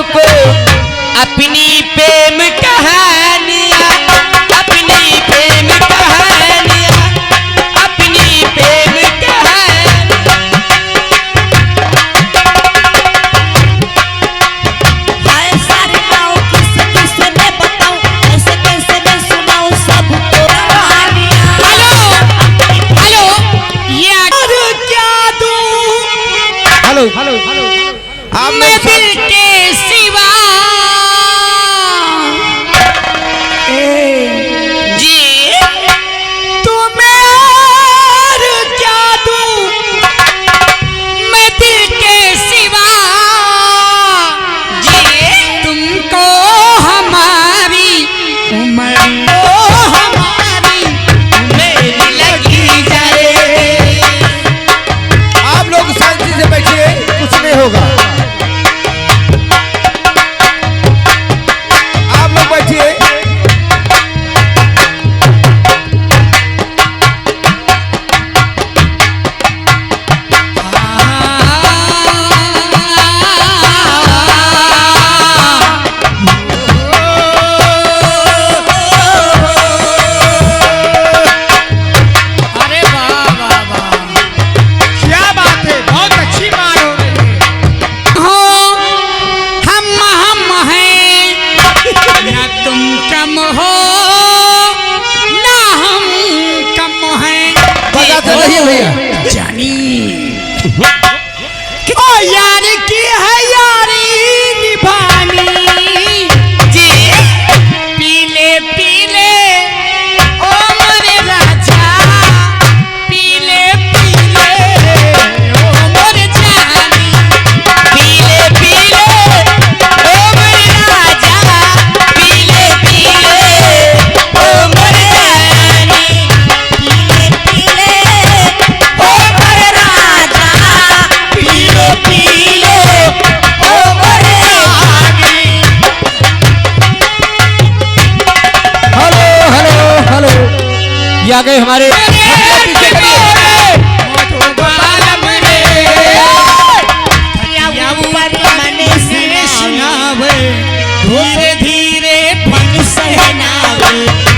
सबको अपनी प्रेम कहानियाँ, अपनी प्रेम कहानियाँ, अपनी प्रेम हेलो मैं दिल के सिवा जी तुम्हें और क्या दूं, मैं दिल के सिवा जी तुमको हमारी उम्र हमारी मेरी लगी जाए। आप लोग शांति से बैठिए, कुछ नहीं होगा। आप लोग बैठिए। अरे वाह वाह वाह, क्या बात है, बहुत अच्छी बात हो रही है। हो हम हैं ना तुम कम हो ना हम कम हैं। बजाते रहिए भैया। जानी ओ यार की है यारी निभानी जी, पीले पीले ओ मोरे राजा, पीले पीले ओ मोरे जानी, पीले पीले ओ मोरे राजा, पीले पीले ओ मोरे रानी, पीले पीले ओ मोरे राजा, पीले पीले ओ मोरे रानी। हेलो हेलो हेलो, ये आ गए हमारे धीरे धीरे फन सहनावे।